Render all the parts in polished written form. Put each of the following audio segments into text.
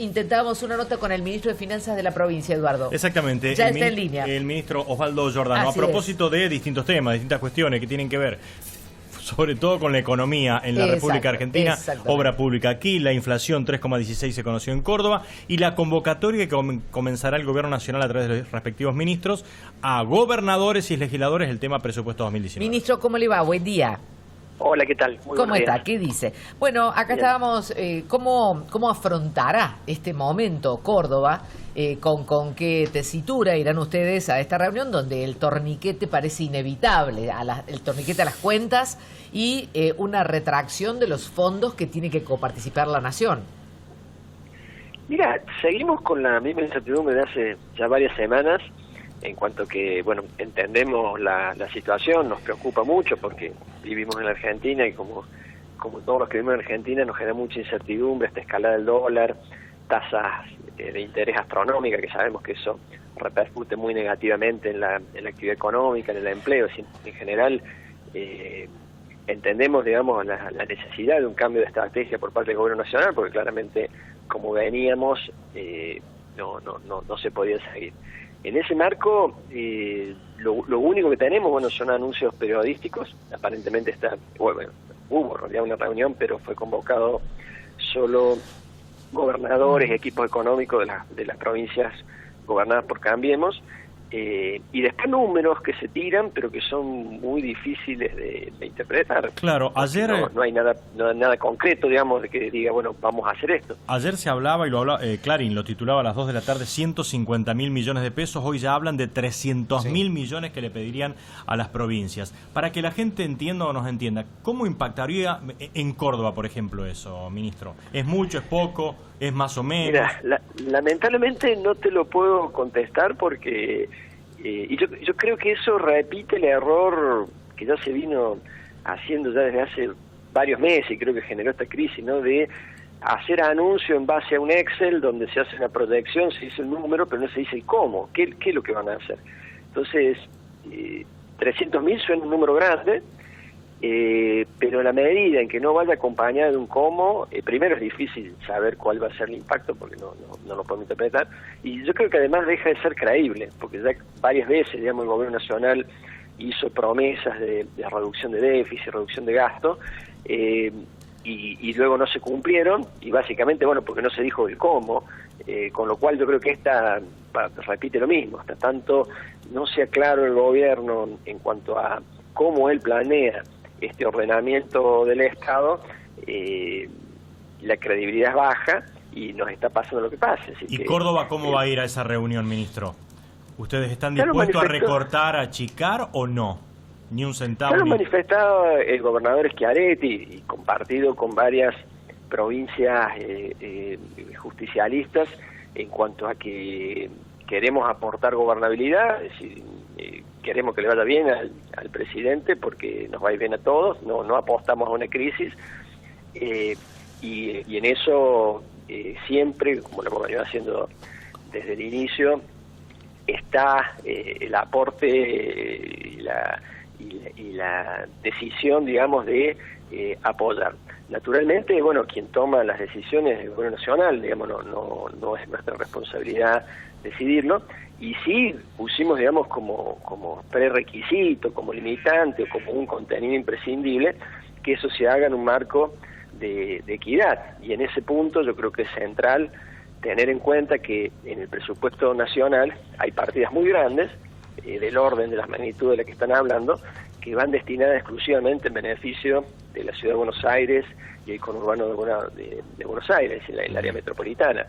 Intentábamos una nota con el ministro de Finanzas de la provincia, Eduardo. Exactamente. Ya está en línea. El ministro Osvaldo Giordano, Así a propósito de distintos temas, distintas cuestiones que tienen que ver sobre todo con la economía en la República Argentina, obra pública aquí, la inflación 3,16 se conoció en Córdoba y la convocatoria que comenzará el Gobierno Nacional a través de los respectivos ministros a gobernadores y legisladores el tema presupuesto 2019. Ministro, ¿cómo le va? Buen día. Hola, ¿qué tal? Muy ¿Cómo está? ¿Qué dice? Bueno, acá estábamos, ¿cómo afrontará este momento Córdoba? ¿Con qué tesitura irán ustedes a esta reunión donde el torniquete parece inevitable, el torniquete a las cuentas y una retracción de los fondos que tiene que coparticipar la Nación? Mira, seguimos con la misma incertidumbre de hace ya varias semanas. En cuanto que, bueno, entendemos la situación, nos preocupa mucho porque vivimos en la Argentina y como todos los que vivimos en Argentina nos genera mucha incertidumbre esta escalada del dólar, tasas de interés astronómicas, que sabemos que eso repercute muy negativamente en la actividad económica, en el empleo. En general, entendemos, digamos, la necesidad de un cambio de estrategia por parte del Gobierno Nacional, porque claramente, como veníamos, no se podía seguir. En ese marco, lo único que tenemos, bueno, son anuncios periodísticos. Aparentemente hubo en realidad una reunión, pero fue convocado solo gobernadores, equipos económicos de las provincias gobernadas por Cambiemos, y después números que se tiran, pero que son muy difíciles de interpretar. Claro, ayer no hay nada concreto, digamos, de que diga, bueno, vamos a hacer esto. Ayer se hablaba, y lo hablaba, Clarín lo titulaba a las 2 de la tarde, 150.000 millones de pesos. Hoy ya hablan de 300.000 millones que le pedirían a las provincias. Para que la gente entienda o nos entienda, ¿cómo impactaría en Córdoba, por ejemplo, eso, ministro? ¿Es mucho, es poco, es más o menos? Mira, lamentablemente no te lo puedo contestar porque y yo creo que eso repite el error que ya se vino haciendo ya desde hace varios meses y creo que generó esta crisis, ¿no? De hacer anuncio en base a un Excel donde se hace una proyección, se dice el número, pero no se dice el cómo, qué es lo que van a hacer. Entonces, 300.000 suena un número grande, pero en la medida en que no vaya acompañada de un cómo, primero es difícil saber cuál va a ser el impacto porque no lo podemos interpretar, y yo creo que además deja de ser creíble, porque ya varias veces, digamos, el Gobierno Nacional hizo promesas de reducción de déficit, reducción de gasto, y luego no se cumplieron, y básicamente, bueno, porque no se dijo el cómo, con lo cual yo creo que esta repite lo mismo. Hasta tanto no sea claro el Gobierno en cuanto a cómo él planea este ordenamiento del Estado, la credibilidad es baja y nos está pasando lo que pasa. ¿Y Córdoba cómo va a ir a esa reunión, ministro? ¿Ustedes están dispuestos a recortar, a achicar o no? Ni un centavo. Ya lo manifestado el gobernador Schiaretti y compartido con varias provincias justicialistas en cuanto a que queremos aportar gobernabilidad, es decir, queremos que le vaya bien al presidente porque nos va a ir bien a todos, no apostamos a una crisis, y en eso siempre, como lo hemos venido haciendo desde el inicio, está el aporte y la decisión, digamos, de apoyar. Naturalmente, bueno, quien toma las decisiones es el Gobierno Nacional, digamos, no es nuestra responsabilidad decidirlo, y sí pusimos, digamos, como prerequisito, como limitante o como un contenido imprescindible, que eso se haga en un marco de equidad, y en ese punto yo creo que es central tener en cuenta que en el presupuesto nacional hay partidas muy grandes, del orden de las magnitudes de las que están hablando, que van destinadas exclusivamente en beneficio de la Ciudad de Buenos Aires y el conurbano de Buenos Aires, en el área metropolitana.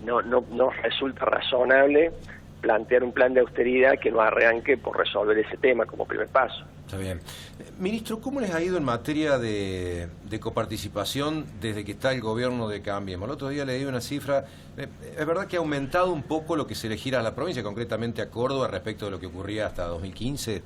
No resulta razonable plantear un plan de austeridad que no arranque por resolver ese tema como primer paso. Está bien. Ministro, ¿cómo les ha ido en materia de coparticipación desde que está el gobierno de Cambiemos? El otro día leí una cifra, es verdad que ha aumentado un poco lo que se le gira a la provincia, concretamente a Córdoba, respecto de lo que ocurría hasta 2015.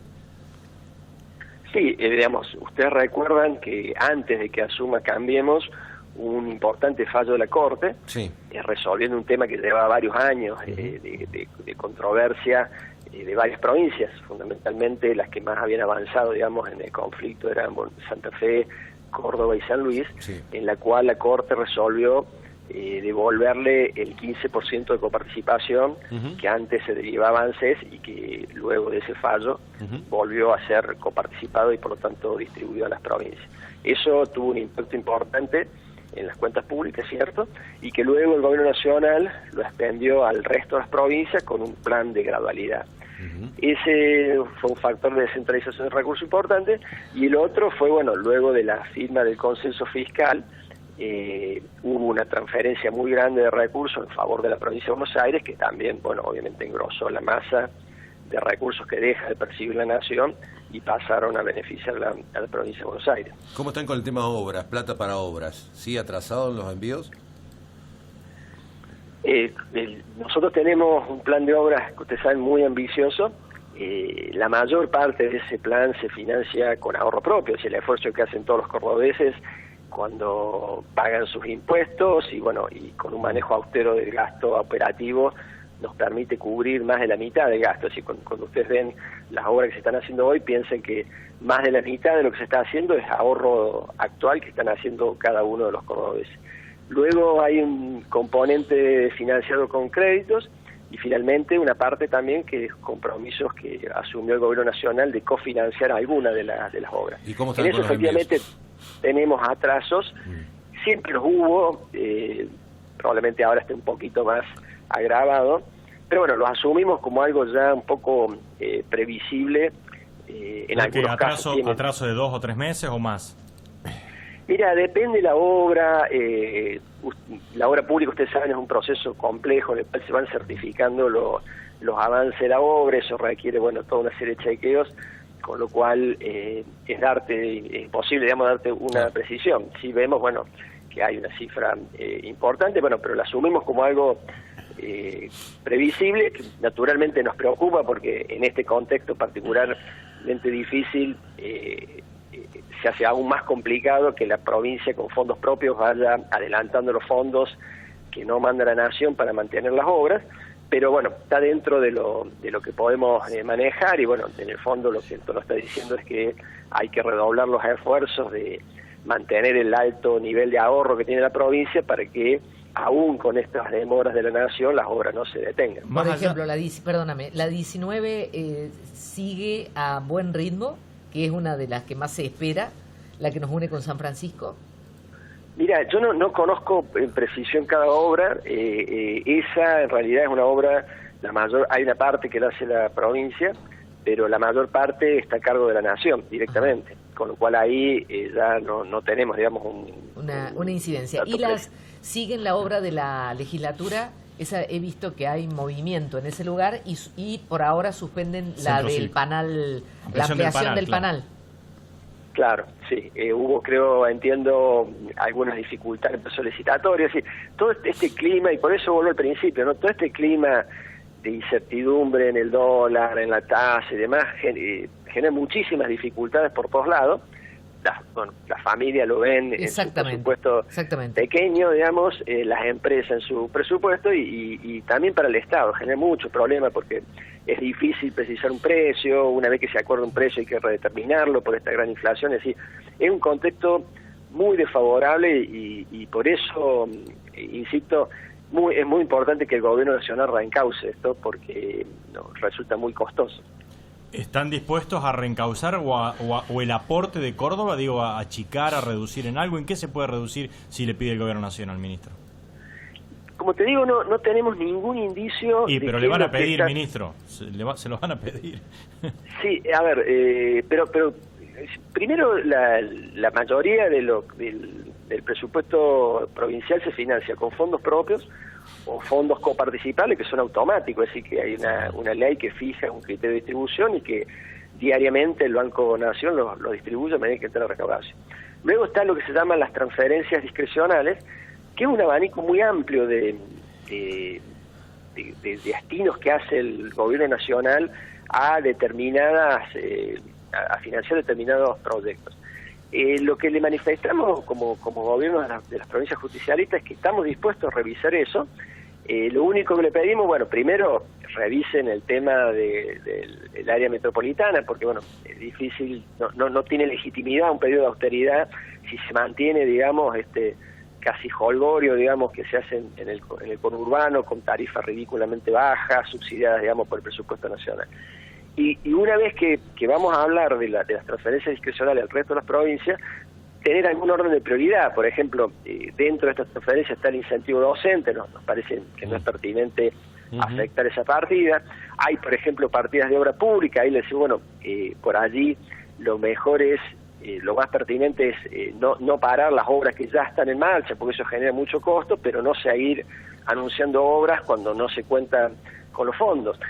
Sí, digamos, ustedes recuerdan que antes de que asuma Cambiemos, un importante fallo de la Corte, sí, resolviendo un tema que llevaba varios años de controversia de varias provincias, fundamentalmente las que más habían avanzado, digamos, en el conflicto eran Santa Fe, Córdoba y San Luis, sí, en la cual la Corte resolvió devolverle el 15% de coparticipación que antes se derivaba a ANSES y que luego de ese fallo volvió a ser coparticipado y por lo tanto distribuido a las provincias. Eso tuvo un impacto importante en las cuentas públicas, ¿cierto? Y que luego el gobierno nacional lo extendió al resto de las provincias con un plan de gradualidad. Ese fue un factor de descentralización de recursos importante, y el otro fue, bueno, luego de la firma del consenso fiscal, hubo una transferencia muy grande de recursos en favor de la provincia de Buenos Aires, que también, bueno, obviamente engrosó la masa de recursos que deja de percibir la nación y pasaron a beneficiar a la provincia de Buenos Aires. ¿Cómo están con el tema de obras, plata para obras? ¿Sí atrasados los envíos? Nosotros tenemos un plan de obras que ustedes saben muy ambicioso. La mayor parte de ese plan se financia con ahorro propio, es el esfuerzo que hacen todos los cordobeses cuando pagan sus impuestos y bueno, y con un manejo austero del gasto operativo nos permite cubrir más de la mitad del gasto. Así cuando ustedes ven las obras que se están haciendo hoy, piensen que más de la mitad de lo que se está haciendo es ahorro actual que están haciendo cada uno de los cordobeses. Luego hay un componente financiado con créditos y finalmente una parte también que es compromisos que asumió el gobierno nacional de cofinanciar alguna de las obras. ¿Y cómo están en eso con los efectivamente envíos? Tenemos atrasos, siempre los hubo, probablemente ahora esté un poquito más agravado, pero bueno, los asumimos como algo ya un poco previsible en algunos casos. ¿Atraso de 2 o 3 meses o más? Mira, depende de la obra. La obra pública, ustedes saben, es un proceso complejo en el cual se van certificando los avances de la obra. Eso requiere, bueno, toda una serie de chequeos, con lo cual es imposible, digamos, darte una precisión. Si vemos, bueno, que hay una cifra importante, bueno, pero la asumimos como algo previsible, que naturalmente nos preocupa porque en este contexto particularmente difícil se hace aún más complicado que la provincia con fondos propios vaya adelantando los fondos que no manda la nación para mantener las obras, pero bueno, está dentro de lo que podemos manejar y bueno, en el fondo lo que esto nos está diciendo es que hay que redoblar los esfuerzos de mantener el alto nivel de ahorro que tiene la provincia para que aún con estas demoras de la nación las obras no se detengan. Por ejemplo, la 19 sigue a buen ritmo, que es una de las que más se espera, la que nos une con San Francisco. Mira, yo no conozco en precisión cada obra. Esa en realidad es una obra, hay una parte que la hace la provincia, pero la mayor parte está a cargo de la nación directamente, con lo cual ahí ya no tenemos, digamos, una incidencia. ¿Y siguen la obra de la legislatura? Esa he visto que hay movimiento en ese lugar y por ahora suspenden la del panal, la ampliación del panal. Claro, sí. Hubo, entiendo, algunas dificultades solicitatorias. Sí. Todo este clima, y por eso vuelvo al principio, ¿no? Todo este clima de incertidumbre en el dólar, en la tasa y demás, genera muchísimas dificultades por todos lados. Las familias lo ven en su presupuesto pequeño, digamos, las empresas en su presupuesto y también para el Estado genera muchos problemas porque es difícil precisar un precio, una vez que se acuerda un precio hay que redeterminarlo por esta gran inflación, es decir, es un contexto muy desfavorable y por eso, insisto, es muy importante que el gobierno nacional reencauce esto porque resulta muy costoso. ¿Están dispuestos a reencauzar o el aporte de Córdoba, digo, a achicar, a reducir en algo? ¿En qué se puede reducir si le pide el gobierno nacional, ministro? Como te digo, no tenemos ningún indicio. Pero le van a pedir, ministro, se lo van a pedir. Sí, a ver, pero primero la mayoría del presupuesto provincial se financia con fondos propios o fondos coparticipables que son automáticos, es decir, que hay una ley que fija un criterio de distribución y que diariamente el Banco Nación lo distribuye a medida que entra la recaudación. Luego está lo que se llaman las transferencias discrecionales, que es un abanico muy amplio de destinos que hace el gobierno nacional a financiar determinados proyectos. Lo que le manifestamos como gobierno de las provincias justicialistas es que estamos dispuestos a revisar eso. Lo único que le pedimos, bueno, primero revisen el tema del área metropolitana, porque bueno, es difícil, no tiene legitimidad un periodo de austeridad si se mantiene, digamos, casi holgorio, digamos, que se hacen en el conurbano con tarifas ridículamente bajas, subsidiadas, digamos, por el presupuesto nacional. Y una vez que vamos a hablar de las transferencias discrecionales al resto de las provincias, tener algún orden de prioridad. Por ejemplo, dentro de estas transferencias está el incentivo docente, nos parece que no es pertinente afectar esa partida. Hay, por ejemplo, partidas de obra pública, ahí les digo, bueno, por allí lo mejor es, lo más pertinente es no parar las obras que ya están en marcha, porque eso genera mucho costo, pero no seguir anunciando obras cuando no se cuenta con los fondos.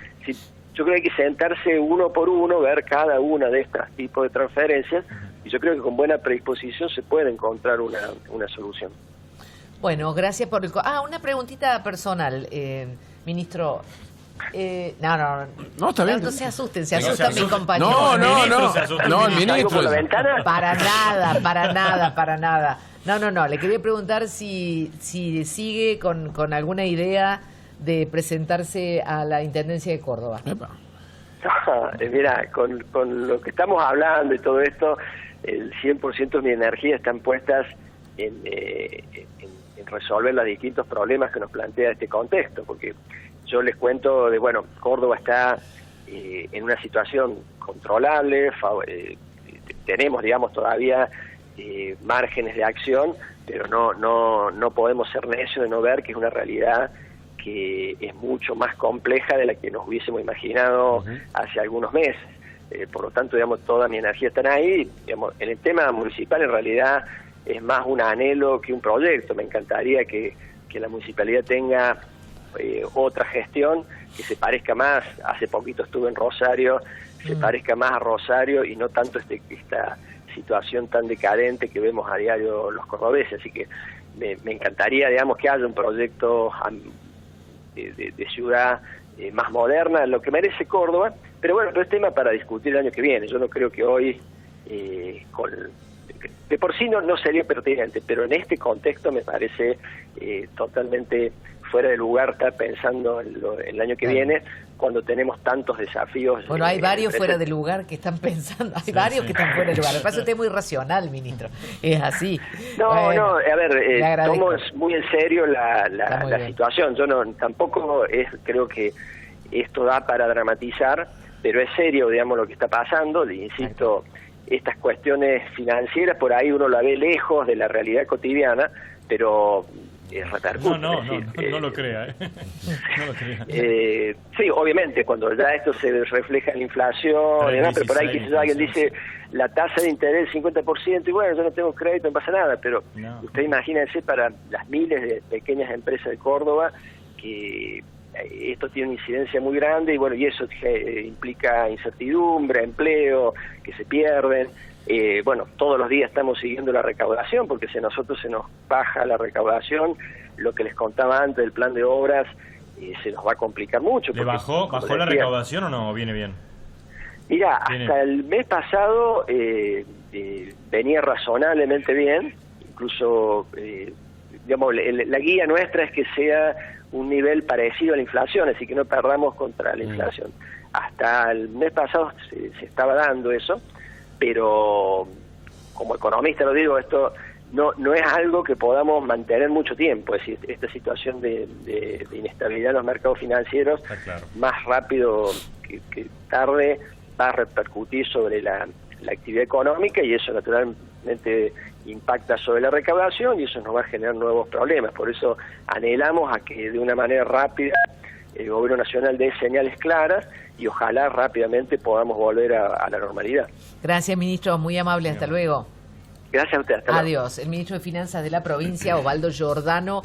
Yo creo que hay que sentarse uno por uno, ver cada una de estos tipos de transferencias, y yo creo que con buena predisposición se puede encontrar una solución. Bueno, gracias por el... una preguntita personal, ministro. No, está bien. No se asusten, mis compañeros. No, el ministro. ¿Por la ventana? Para nada. No, le quería preguntar si sigue con alguna idea de presentarse a la Intendencia de Córdoba. Mira, con lo que estamos hablando y todo esto, el 100% de mi energía están puestas en resolver los distintos problemas que nos plantea este contexto, porque yo les cuento de, bueno, Córdoba está en una situación controlable, tenemos, digamos, todavía márgenes de acción, pero no podemos ser necios de no ver que es una realidad que es mucho más compleja de la que nos hubiésemos imaginado hace algunos meses. Por lo tanto, digamos, toda mi energía está ahí. Digamos, en el tema municipal, en realidad, es más un anhelo que un proyecto. Me encantaría que la municipalidad tenga otra gestión que se parezca más. Hace poquito estuve en Rosario, se parezca más a Rosario y no tanto esta situación tan decadente que vemos a diario los cordobeses. Así que me encantaría, digamos, que haya un proyecto de ciudad más moderna, lo que merece Córdoba, pero bueno, es tema para discutir el año que viene. Yo no creo que hoy, de por sí no sería pertinente, pero en este contexto me parece totalmente fuera de lugar estar pensando en el año que viene, cuando tenemos tantos desafíos. Bueno, hay varios fuera de lugar que están pensando, hay varios que están fuera de lugar. Me parece usted muy racional, ministro, es así. A ver, tomo muy en serio la situación. Yo tampoco creo que esto da para dramatizar, pero es serio, digamos, lo que está pasando. Insisto, estas cuestiones financieras, por ahí uno la ve lejos de la realidad cotidiana, pero repercute. No lo crea. No lo crea. Sí, obviamente, cuando ya esto se refleja en la inflación, pero por ahí quizás alguien dice la tasa de interés 50%, y bueno, yo no tengo crédito, no pasa nada, pero usted imagínense para las miles de pequeñas empresas de Córdoba que esto tiene una incidencia muy grande, y bueno, y eso implica incertidumbre, empleo, que se pierden. Bueno, todos los días estamos siguiendo la recaudación, porque si a nosotros se nos baja la recaudación, lo que les contaba antes del plan de obras se nos va a complicar mucho. ¿Le bajó la recaudación o no? ¿O viene bien? Mira, hasta el mes pasado venía razonablemente bien, incluso, digamos, la guía nuestra es que sea un nivel parecido a la inflación, así que no perdamos contra la inflación. Hasta el mes pasado se estaba dando eso, pero como economista lo digo, esto no es algo que podamos mantener mucho tiempo. Es decir, esta situación de inestabilidad en los mercados financieros, más rápido que tarde, va a repercutir sobre la actividad económica, y eso naturalmente impacta sobre la recaudación, y eso nos va a generar nuevos problemas. Por eso anhelamos a que de una manera rápida el Gobierno Nacional dé señales claras y ojalá rápidamente podamos volver a la normalidad. Gracias, ministro, muy amable, hasta luego. Gracias a usted, hasta luego. Adiós. El ministro de Finanzas de la provincia, Osvaldo Giordano.